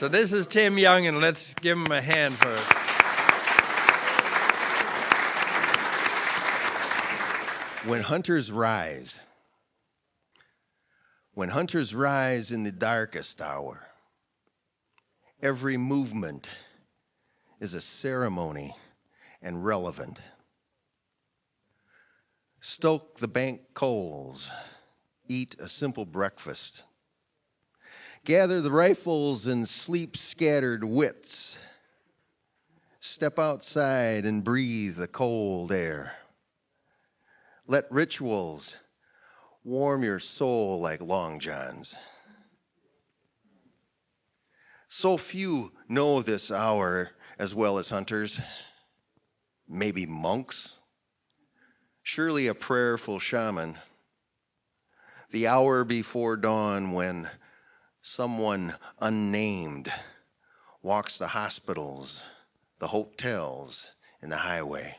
So this is Tim Young, and let's give him a hand for it. When hunters rise in the darkest hour, every movement is a ceremony and relevant. Stoke the bank coals, eat a simple breakfast. Gather the rifles and sleep-scattered wits. Step outside and breathe the cold air. Let rituals warm your soul like long johns. So few know this hour as well as hunters. Maybe monks. Surely a prayerful shaman. The hour before dawn when someone unnamed walks the hospitals, the hotels, and the highway.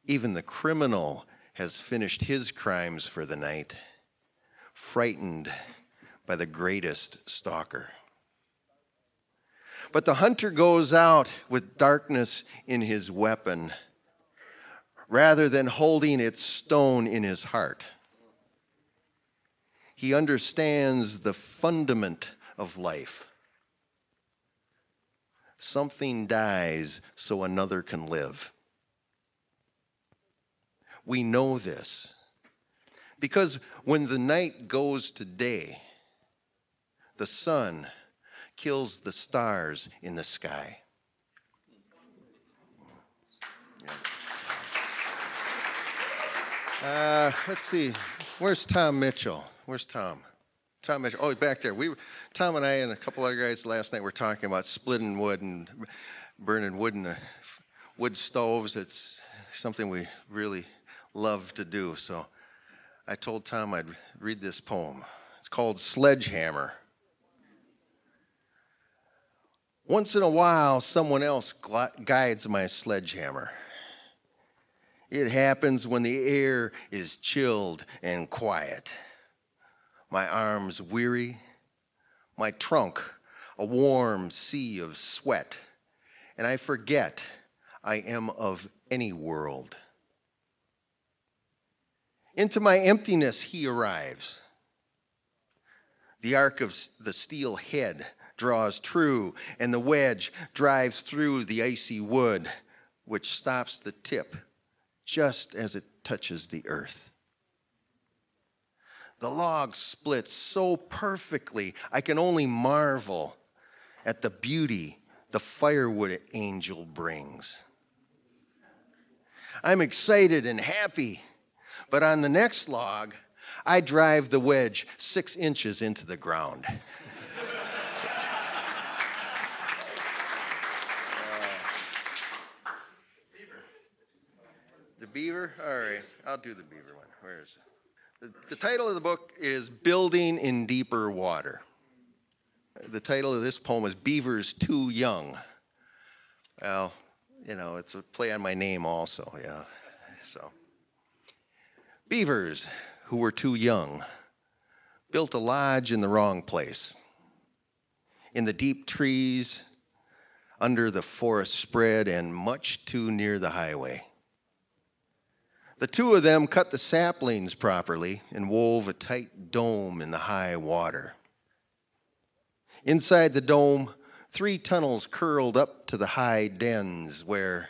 Even the criminal has finished his crimes for the night, frightened by the greatest stalker. But the hunter goes out with darkness in his weapon, rather than holding its stone in his heart. He understands the fundament of life. Something dies so another can live. We know this because when the night goes to day, the sun kills the stars in the sky. Let's see. Where's Tom Mitchell? Where's Tom? Tom Mitchell. Oh, he's back there. Tom and I and a couple other guys last night were talking about splitting wood and burning wood in the wood stoves. It's something we really love to do. So I told Tom I'd read this poem. It's called Sledgehammer. Once in a while, someone else guides my sledgehammer. It happens when the air is chilled and quiet. My arms weary, my trunk a warm sea of sweat, and I forget I am of any world. Into my emptiness he arrives. The arc of the steel head draws true, and the wedge drives through the icy wood, which stops the tip just as it touches the earth. The log splits so perfectly, I can only marvel at the beauty the firewood angel brings. I'm excited and happy, but on the next log, I drive the wedge 6 inches into the ground. The beaver? All right, I'll do the beaver one. Where is it? The title of the book is Building in Deeper Water. The title of this poem is Beavers Too Young. Well, it's a play on my name also, yeah. So, beavers who were too young built a lodge in the wrong place. In the deep trees, under the forest spread, and much too near the highway. The two of them cut the saplings properly and wove a tight dome in the high water. Inside the dome, 3 tunnels curled up to the high dens where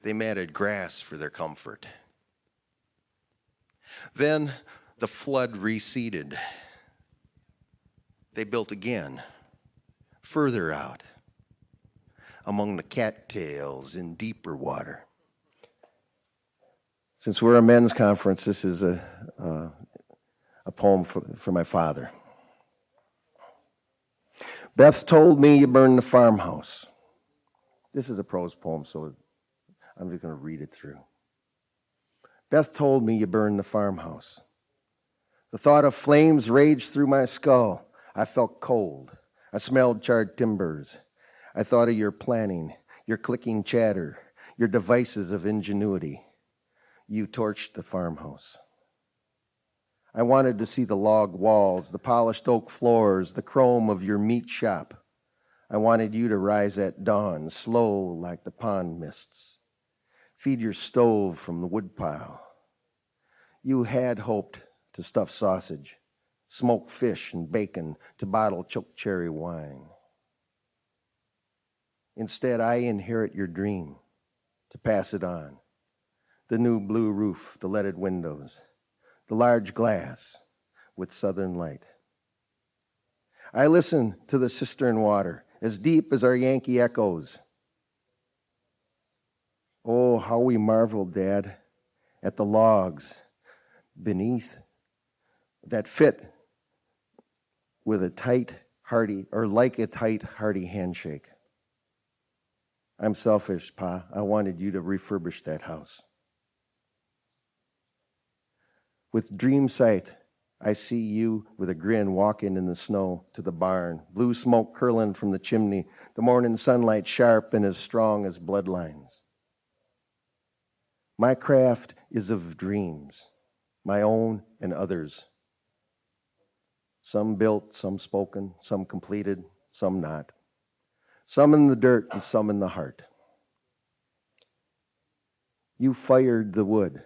they matted grass for their comfort. Then the flood receded. They built again, further out, among the cattails in deeper water. Since we're a men's conference, this is a poem for my father. Beth told me you burned the farmhouse. This is a prose poem, so I'm just going to read it through. Beth told me you burned the farmhouse. The thought of flames raged through my skull. I felt cold. I smelled charred timbers. I thought of your planning, your clicking chatter, your devices of ingenuity. You torched the farmhouse. I wanted to see the log walls, the polished oak floors, the chrome of your meat shop. I wanted you to rise at dawn, slow like the pond mists. Feed your stove from the woodpile. You had hoped to stuff sausage, smoke fish and bacon, to bottle choke cherry wine. Instead, I inherit your dream, to pass it on. The new blue roof, the leaded windows, the large glass with southern light. I listen to the cistern water, as deep as our Yankee echoes. Oh, how we marveled, Dad, at the logs beneath that fit with a tight, hearty, or like a tight, hearty handshake. I'm selfish, Pa. I wanted you to refurbish that house. With dream sight, I see you with a grin walking in the snow to the barn, blue smoke curling from the chimney, the morning sunlight sharp and as strong as bloodlines. My craft is of dreams, my own and others. Some built, some spoken, some completed, some not. Some in the dirt and some in the heart. You fired the wood.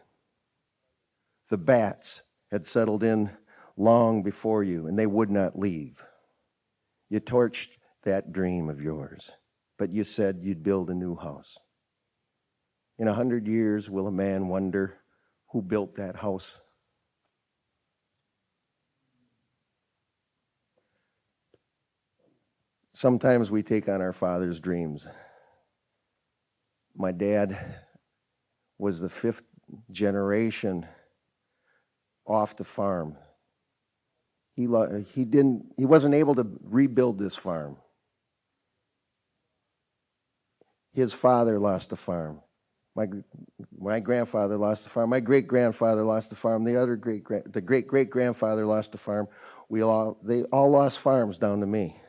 The bats had settled in long before you, and they would not leave. You torched that dream of yours, but you said you'd build a new house. In 100 years, will a man wonder who built that house? Sometimes we take on our father's dreams. My dad was the 5th generation off the farm. He wasn't able to rebuild this farm. His father lost the farm. My grandfather lost the farm. My great-grandfather lost the farm. The great-great-grandfather lost the farm. They all lost farms down to me.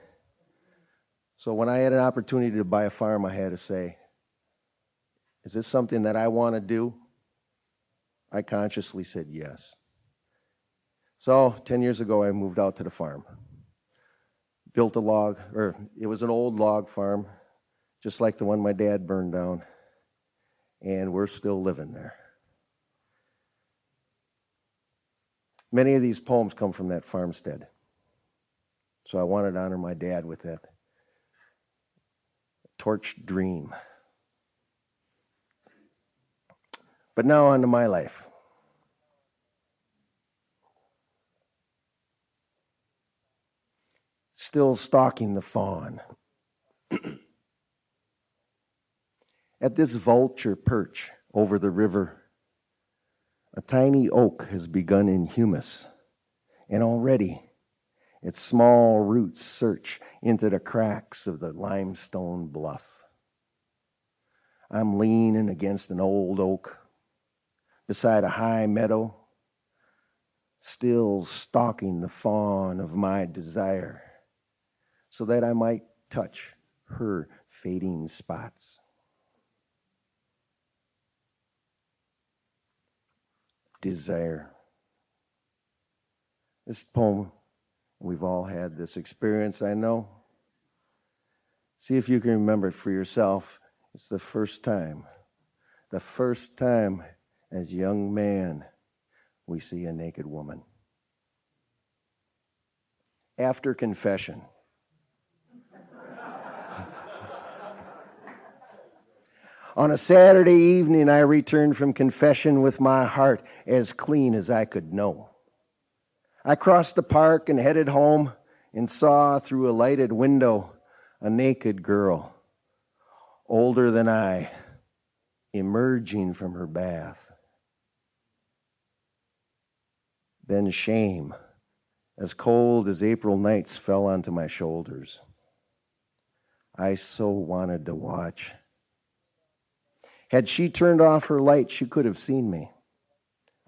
So when I had an opportunity to buy a farm, I had to say, is this something that I want to do? I consciously said yes. So 10 years ago, I moved out to the farm. Built it was an old log farm, just like the one my dad burned down. And we're still living there. Many of these poems come from that farmstead. So I wanted to honor my dad with that torched dream. But now on to my life. Still stalking the fawn. At this vulture perch over the river, a tiny oak has begun in humus, and already its small roots search into the cracks of the limestone bluff. I'm leaning against an old oak beside a high meadow, still stalking the fawn of my desire, so that I might touch her fading spots. Desire. This poem, we've all had this experience, I know. See if you can remember it for yourself. It's the first time as a young man we see a naked woman. After confession. On a Saturday evening, I returned from confession with my heart as clean as I could know. I crossed the park and headed home and saw through a lighted window a naked girl, older than I, emerging from her bath. Then shame, as cold as April nights, fell onto my shoulders. I so wanted to watch. Had she turned off her light, she could have seen me.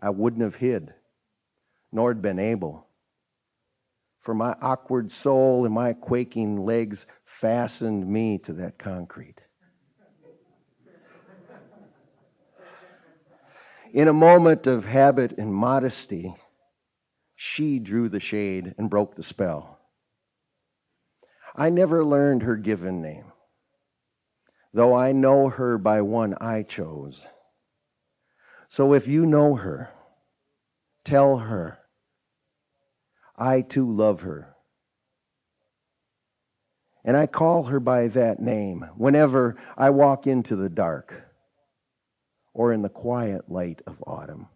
I wouldn't have hid, nor been able. For my awkward soul and my quaking legs fastened me to that concrete. In a moment of habit and modesty, She drew the shade and broke the spell. I never learned her given name, though I know her by one I chose. So if you know her, tell her, I too love her. And I call her by that name whenever I walk into the dark or in the quiet light of autumn.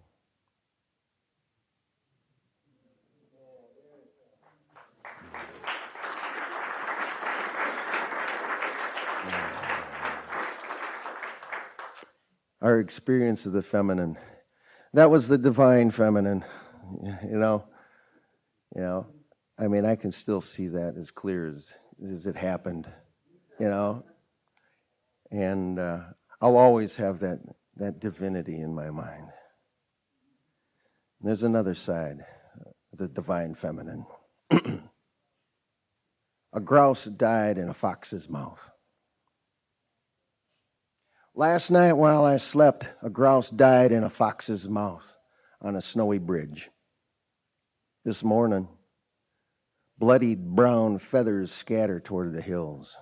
Our experience of the feminine. That was the divine feminine, you know. I mean, I can still see that as clear as it happened, you know. And I'll always have that divinity in my mind. And there's another side, the divine feminine. A grouse died in a fox's mouth. Last night while I slept, a grouse died in a fox's mouth on a snowy bridge. This morning, bloodied brown feathers scatter toward the hills.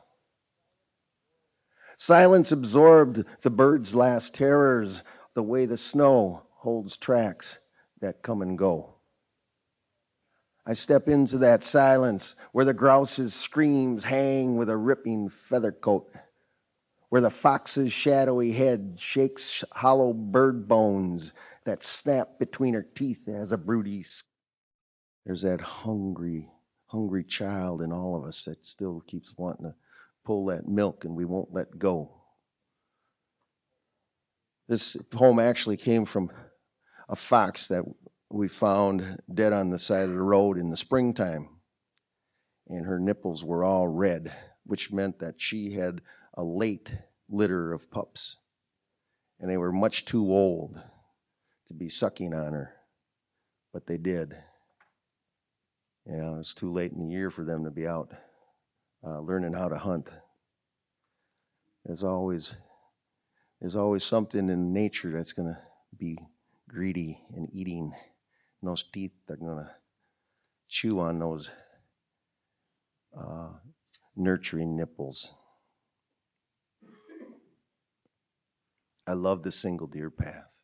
Silence absorbed the bird's last terrors, the way the snow holds tracks that come and go. I step into that silence where the grouse's screams hang with a ripping feather coat, where the fox's shadowy head shakes hollow bird bones that snap between her teeth as a broody. There's that hungry child in all of us that still keeps wanting to pull that milk and we won't let go. This poem actually came from a fox that we found dead on the side of the road in the springtime. And her nipples were all red, which meant that she had a late litter of pups. And they were much too old to be sucking on her, but they did. You know, it's too late in the year for them to be out learning how to hunt. There's always something in nature that's going to be greedy and eating. And those teeth are going to chew on those nurturing nipples. I love the single deer path.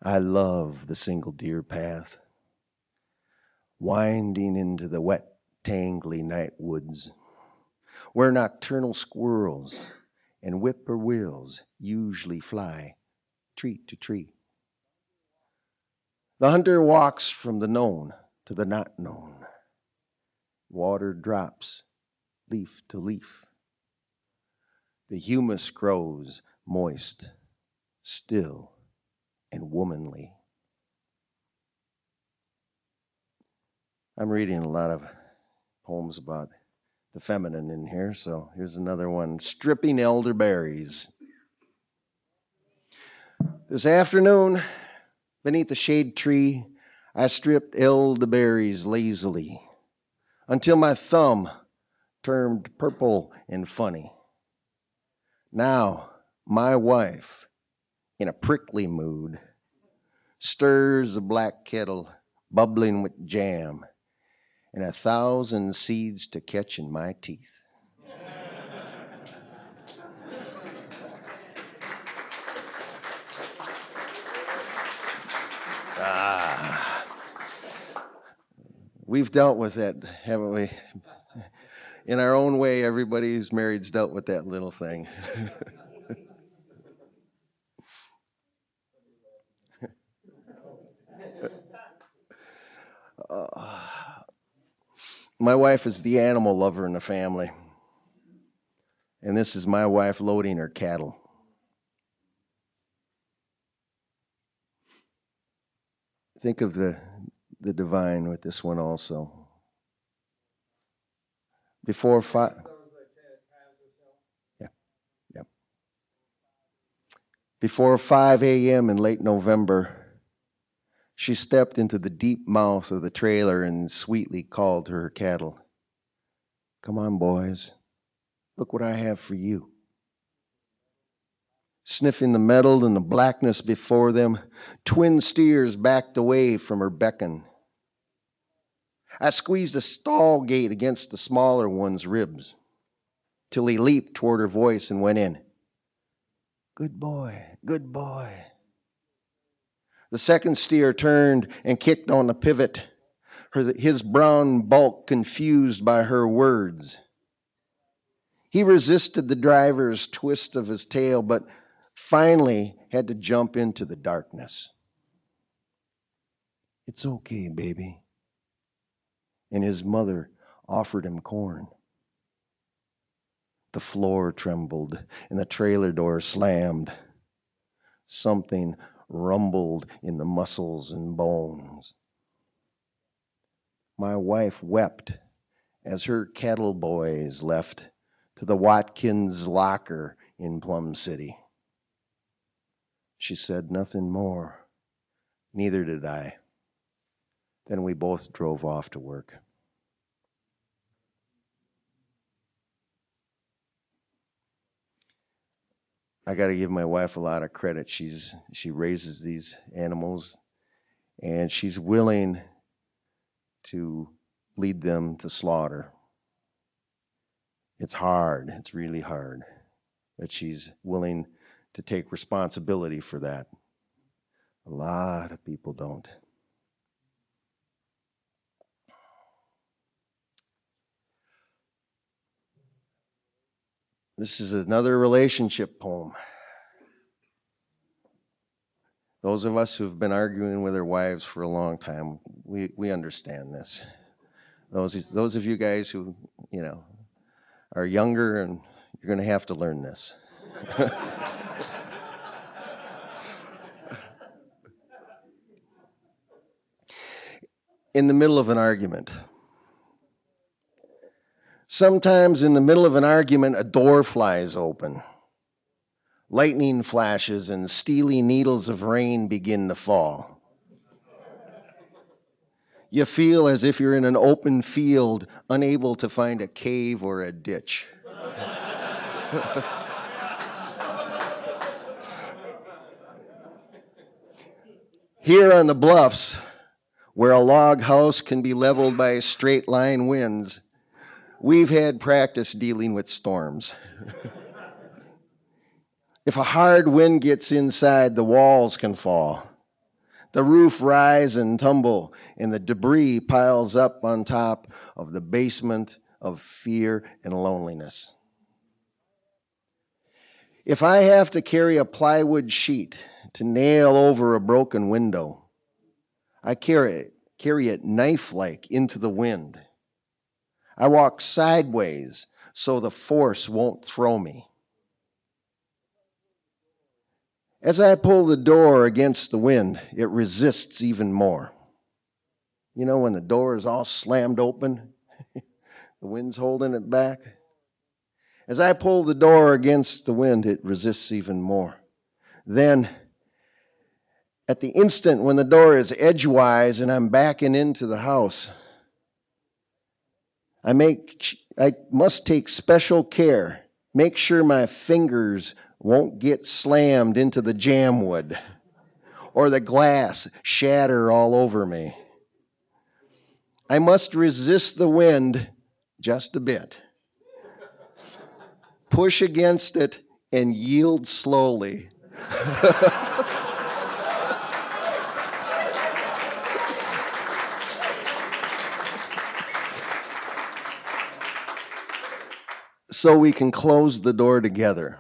I love the single deer path, winding into the wet, tangly night woods, where nocturnal squirrels and whippoorwills usually fly tree to tree. The hunter walks from the known to the not known. Water drops, leaf to leaf. The humus grows moist, still, and womanly. I'm reading a lot of poems about the feminine in here, so here's another one. Stripping elderberries. This afternoon, beneath the shade tree, I stripped elderberries lazily until my thumb turned purple and funny. Now, my wife, in a prickly mood, stirs a black kettle bubbling with jam and 1,000 seeds to catch in my teeth. We've dealt with that, haven't we? In our own way, everybody who's married's dealt with that little thing. My wife is the animal lover in the family. And this is my wife loading her cattle. Think of the divine with this one also. Before 5. Yeah. Before 5 a.m. in late November, she stepped into the deep mouth of the trailer and sweetly called to her cattle. Come on, boys. Look what I have for you. Sniffing the metal and the blackness before them, twin steers backed away from her beckon. I squeezed a stall gate against the smaller one's ribs till he leaped toward her voice and went in. Good boy, good boy. The second steer turned and kicked on the pivot, his brown bulk confused by her words. He resisted the driver's twist of his tail, but finally had to jump into the darkness. It's okay, baby. And his mother offered him corn. The floor trembled and the trailer door slammed. Something rumbled in the muscles and bones. My wife wept as her cattle boys left to the Watkins locker in Plum City. She said nothing more. Neither did I. Then we both drove off to work. I got to give my wife a lot of credit. She raises these animals, and she's willing to lead them to slaughter. It's hard. It's really hard. But she's willing to take responsibility for that. A lot of people don't. This is another relationship poem. Those of us who've been arguing with our wives for a long time, we understand this. Those of you guys who, are younger, and you're going to have to learn this. In the middle of an argument. Sometimes in the middle of an argument, a door flies open. Lightning flashes and steely needles of rain begin to fall. You feel as if you're in an open field, unable to find a cave or a ditch. Here on the bluffs, where a log house can be leveled by straight line winds, we've had practice dealing with storms. If a hard wind gets inside, the walls can fall. The roof rise and tumble, and the debris piles up on top of the basement of fear and loneliness. If I have to carry a plywood sheet to nail over a broken window, I carry it knife-like into the wind. I walk sideways so the force won't throw me. As I pull the door against the wind, it resists even more. You know, when the door is all slammed open, the wind's holding it back. As I pull the door against the wind, it resists even more. Then, at the instant when the door is edgewise and I'm backing into the house, I must take special care, make sure my fingers won't get slammed into the jamwood or the glass shatter all over me. I must resist the wind just a bit, push against it, and yield slowly. So we can close the door together.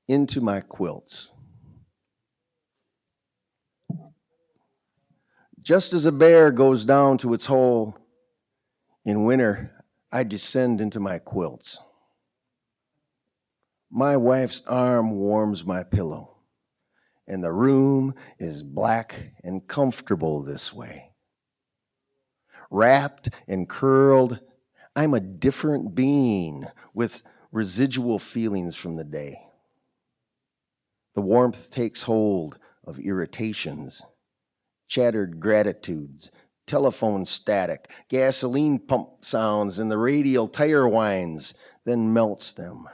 Into my quilts. Just as a bear goes down to its hole in winter, I descend into my quilts. My wife's arm warms my pillow, and the room is black and comfortable this way. Wrapped and curled, I'm a different being with residual feelings from the day. The warmth takes hold of irritations, chattered gratitudes, telephone static, gasoline pump sounds, and the radial tire whines, then melts them,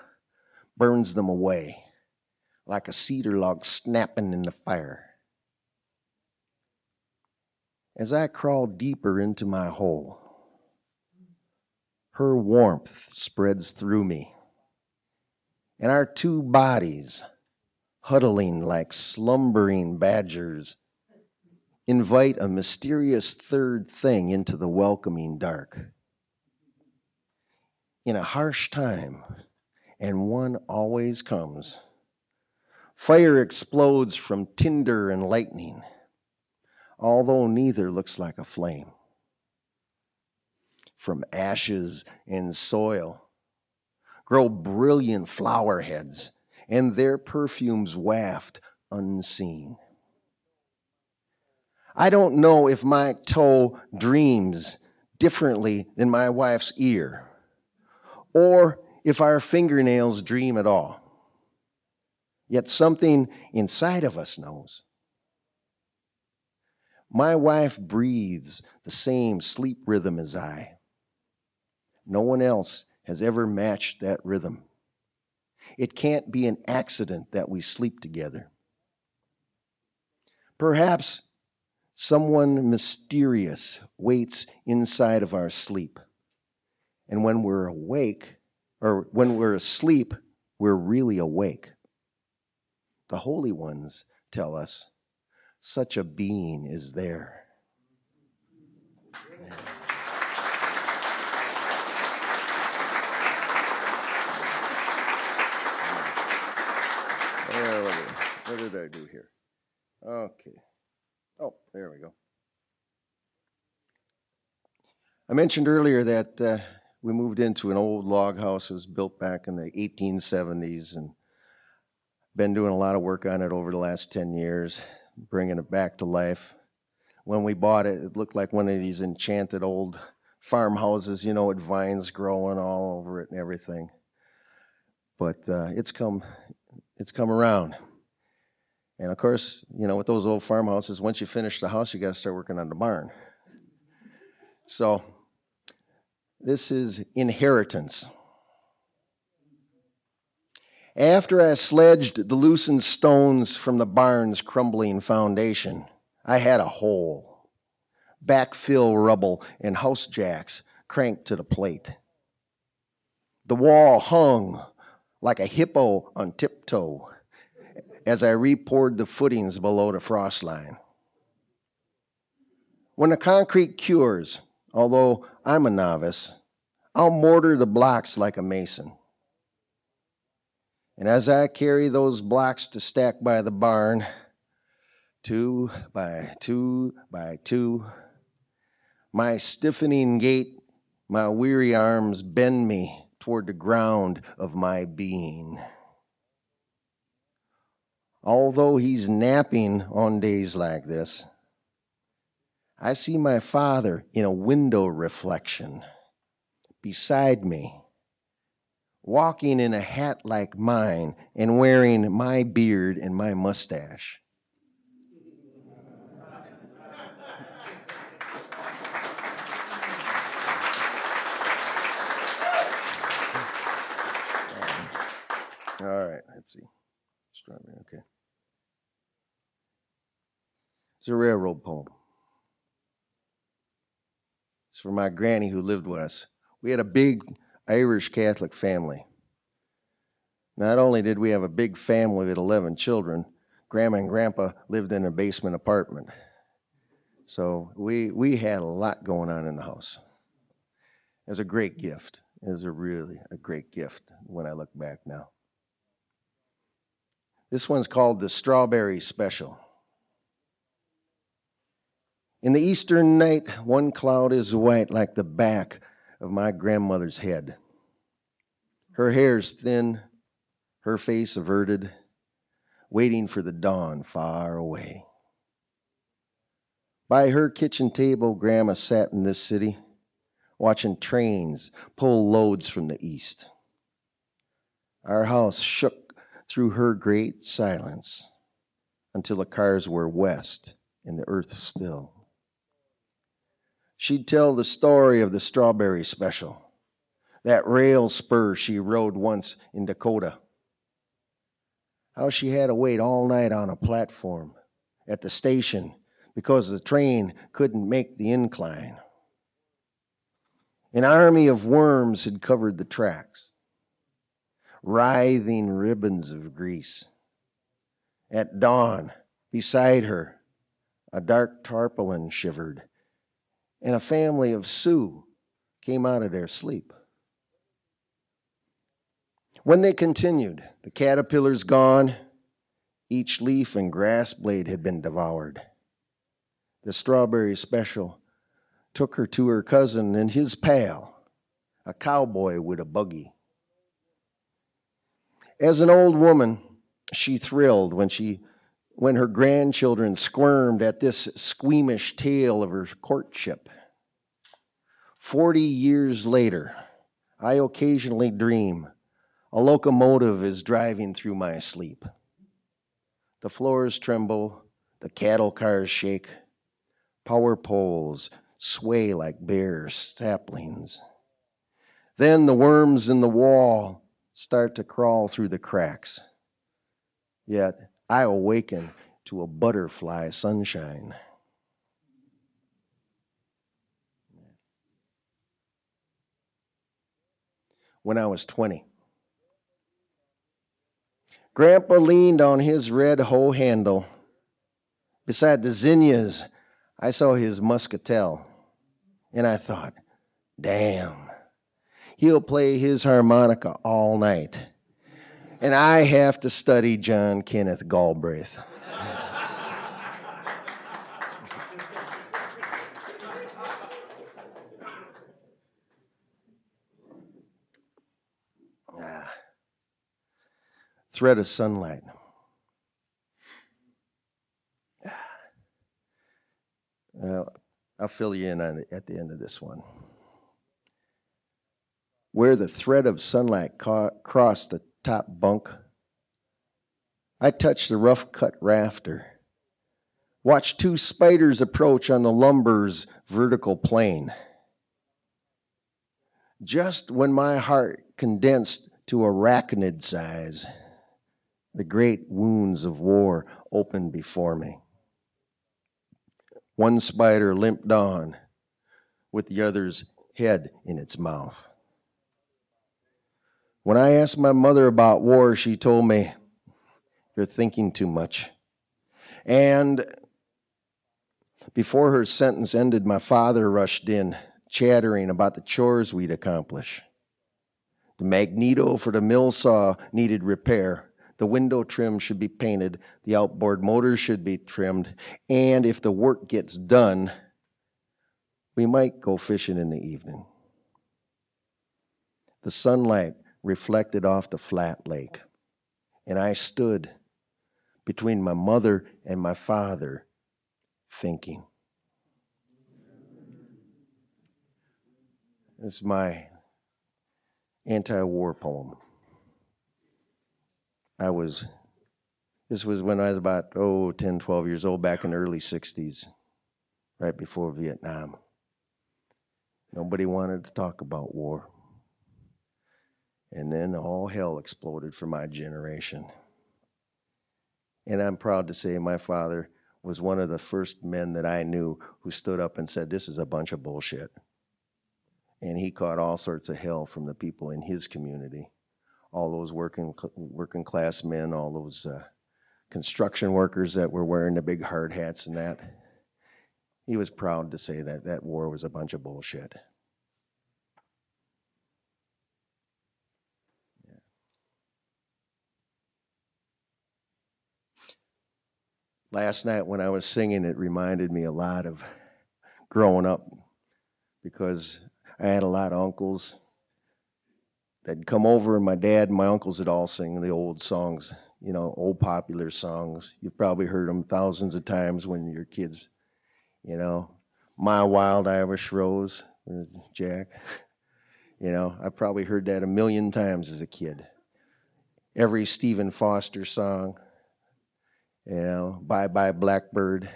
burns them away, like a cedar log snapping in the fire. As I crawl deeper into my hole, her warmth spreads through me, and our two bodies, huddling like slumbering badgers, invite a mysterious third thing into the welcoming dark. In a harsh time, and one always comes, fire explodes from tinder and lightning, although neither looks like a flame. From ashes and soil grow brilliant flower heads, and their perfumes waft unseen. I don't know if my toe dreams differently than my wife's ear, or if our fingernails dream at all. Yet something inside of us knows. My wife breathes the same sleep rhythm as I. No one else has ever matched that rhythm. It can't be an accident that we sleep together. Perhaps someone mysterious waits inside of our sleep. And when we're awake, or when we're asleep, we're really awake. The holy ones tell us such a being is there. What did I do here? Okay. Oh, there we go. I mentioned earlier that we moved into an old log house. It was built back in the 1870s, and been doing a lot of work on it over the last 10 years, bringing it back to life. When we bought it, it looked like one of these enchanted old farmhouses, you know, with vines growing all over it and everything. But it's come around. And of course, you know, with those old farmhouses, once you finish the house, you got to start working on the barn. So this is inheritance. After I sledged the loosened stones from the barn's crumbling foundation, I had a hole. Backfill rubble and house jacks cranked to the plate. The wall hung like a hippo on tiptoe as I re-poured the footings below the frost line. When the concrete cures, although I'm a novice, I'll mortar the blocks like a mason. And as I carry those blocks to stack by the barn, 2 by 2 by 2, my stiffening gait, my weary arms bend me toward the ground of my being. Although he's napping on days like this, I see my father in a window reflection beside me, walking in a hat like mine and wearing my beard and my mustache. All right, let's see. Strawberry, okay. It's a railroad poem. It's for my granny who lived with us. We had a big Irish Catholic family. Not only did we have a big family with 11 children, Grandma and Grandpa lived in a basement apartment. So we had a lot going on in the house. It was a great gift. It was really a great gift when I look back now. This one's called the Strawberry Special. In the eastern night, one cloud is white like the back of my grandmother's head. Her hair's thin, her face averted, waiting for the dawn far away. By her kitchen table, Grandma sat in this city, watching trains pull loads from the east. Our house shook through her great silence until the cars were west and the earth still. She'd tell the story of the strawberry special, that rail spur she rode once in Dakota. How she had to wait all night on a platform at the station because the train couldn't make the incline. An army of worms had covered the tracks, writhing ribbons of grease. At dawn, beside her, a dark tarpaulin shivered, and a family of Sioux came out of their sleep. When they continued, the caterpillars gone, each leaf and grass blade had been devoured. The strawberry special took her to her cousin and his pal, a cowboy with a buggy. As an old woman, she thrilled when her grandchildren squirmed at this squeamish tale of her courtship. 40 years later, I occasionally dream a locomotive is driving through my sleep. The floors tremble, the cattle cars shake, power poles sway like bare saplings. Then the worms in the wall start to crawl through the cracks. Yet I awaken to a butterfly sunshine. When I was 20, Grandpa leaned on his red hoe handle. Beside the zinnias, I saw his muscatel, and I thought, damn, he'll play his harmonica all night, and I have to study John Kenneth Galbraith. Thread of sunlight. I'll fill you in on it at the end of this one. Where the thread of sunlight crossed the top bunk, I touched the rough-cut rafter, watched two spiders approach on the lumber's vertical plane. Just when my heart condensed to arachnid size, the great wounds of war opened before me. One spider limped on with the other's head in its mouth. When I asked my mother about war, she told me, "You're thinking too much." And before her sentence ended, my father rushed in, chattering about the chores we'd accomplish. The magneto for the mill saw needed repair. The window trim should be painted. The outboard motor should be trimmed. And if the work gets done, we might go fishing in the evening. The sunlight reflected off the flat lake, and I stood between my mother and my father, thinking. This is my anti-war poem. This was when I was about 10, 12 years old, back in the early 60s, right before Vietnam. Nobody wanted to talk about war. And then all hell exploded for my generation. And I'm proud to say my father was one of the first men that I knew who stood up and said, "This is a bunch of bullshit." And he caught all sorts of hell from the people in his community. All those working class men, all those construction workers that were wearing the big hard hats and that. He was proud to say that that war was a bunch of bullshit. Yeah. Last night when I was singing, it reminded me a lot of growing up, because I had a lot of uncles that'd come over, and my dad and my uncles would all sing the old songs, old popular songs. You've probably heard them thousands of times when you're kids, My Wild Irish Rose, Jack. I probably heard that a million times as a kid. every Stephen Foster song, Bye Bye Blackbird.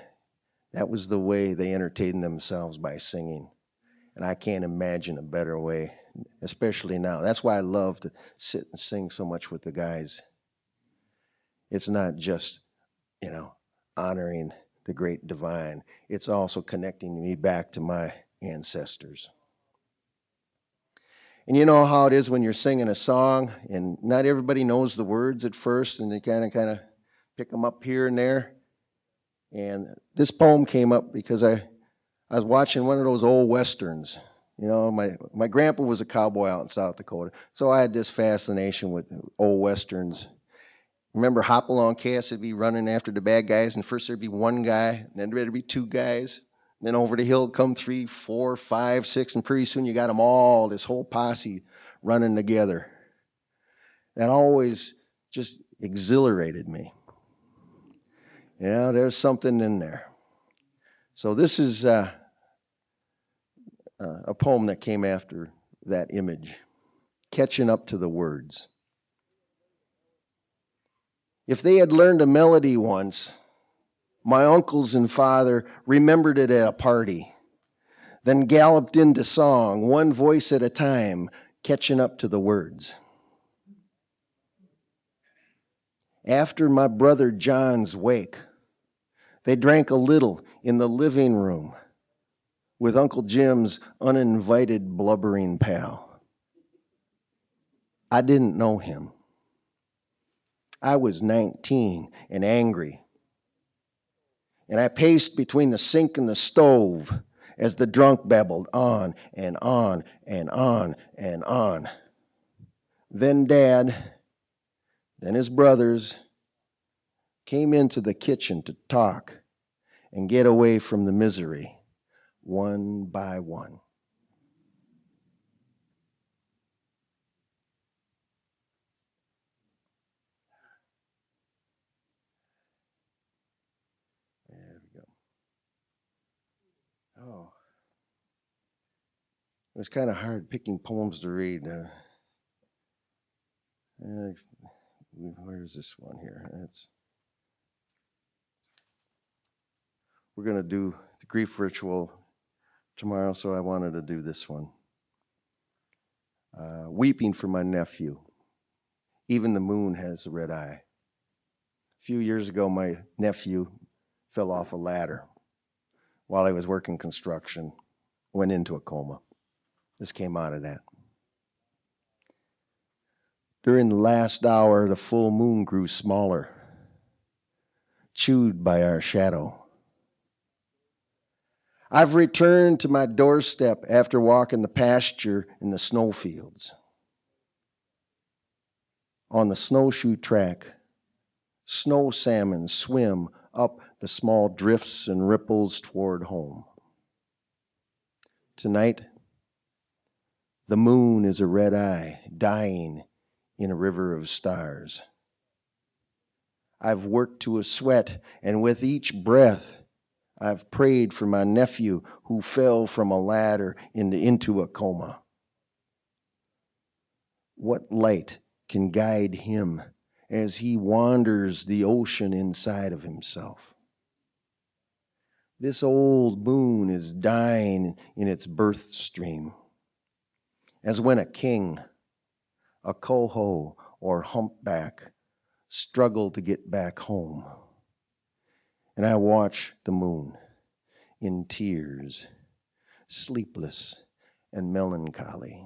That was the way they entertained themselves, by singing. And I can't imagine a better way, especially now. That's why I love to sit and sing so much with the guys. It's not just, honoring the great divine. It's also connecting me back to my ancestors. And you know how it is when you're singing a song and not everybody knows the words at first, and they kind of pick them up here and there. And this poem came up because I was watching one of those old westerns. My grandpa was a cowboy out in South Dakota, so I had this fascination with old westerns. Remember Hopalong Cass would be running after the bad guys, and first there'd be one guy, and then there'd be two guys. And then over the hill come 3, 4, 5, 6, and pretty soon you got them all, this whole posse running together. That always just exhilarated me. There's something in there. So this is a poem that came after that image, catching up to the words. If they had learned a melody once, my uncles and father remembered it at a party, then galloped into song, one voice at a time, catching up to the words. After my brother John's wake, they drank a little in the living room with Uncle Jim's uninvited blubbering pal. I didn't know him. I was 19 and angry, and I paced between the sink and the stove as the drunk babbled on and on and on and on. Then Dad, then his brothers came into the kitchen to talk and get away from the misery, one by one. There we go. Oh. It was kind of hard picking poems to read. Where's this one here? We're going to do the grief ritual tomorrow, so I wanted to do this one. Weeping for my nephew. Even the moon has a red eye. A few years ago, my nephew fell off a ladder while he was working construction, went into a coma. This came out of that. During the last hour, the full moon grew smaller, chewed by our shadow. I've returned to my doorstep after walking the pasture in the snowfields. On the snowshoe track, snow salmon swim up the small drifts and ripples toward home. Tonight, the moon is a red eye, dying in a river of stars. I've worked to a sweat, and with each breath, I've prayed for my nephew who fell from a ladder into a coma. What light can guide him as he wanders the ocean inside of himself? This old moon is dying in its birth stream, as when a king, a coho, or humpback struggle to get back home. And I watch the moon in tears, sleepless and melancholy.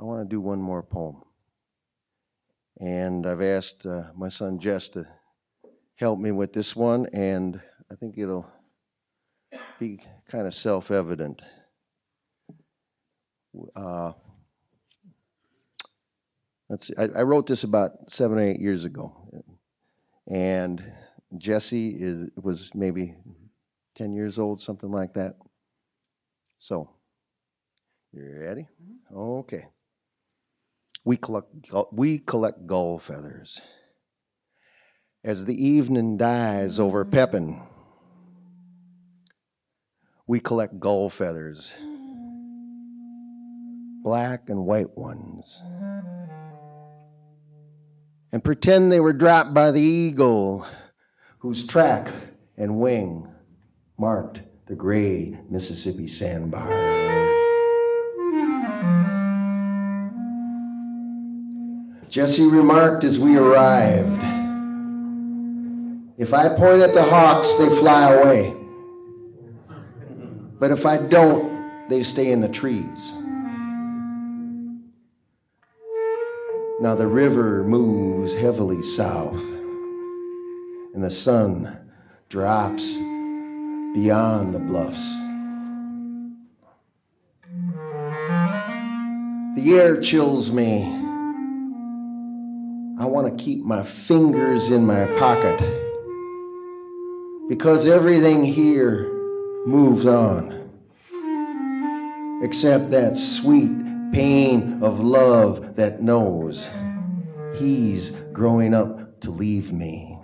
I want to do one more poem. And I've asked my son Jess to help me with this one, and I think it'll be kind of self-evident. Let's see, I wrote this about 7 or 8 years ago, and Jesse was maybe 10 years old, something like that. So, you ready? Okay. We collect gull feathers. As the evening dies over Pepin, We collect gull feathers, black and white ones, and pretend they were dropped by the eagle whose track and wing marked the gray Mississippi sandbar. Jesse remarked as we arrived, "If I point at the hawks, they fly away. But if I don't, they stay in the trees." Now the river moves heavily south, and the sun drops beyond the bluffs. The air chills me. I want to keep my fingers in my pocket because everything here moves on, except that sweet pain of love that knows he's growing up to leave me.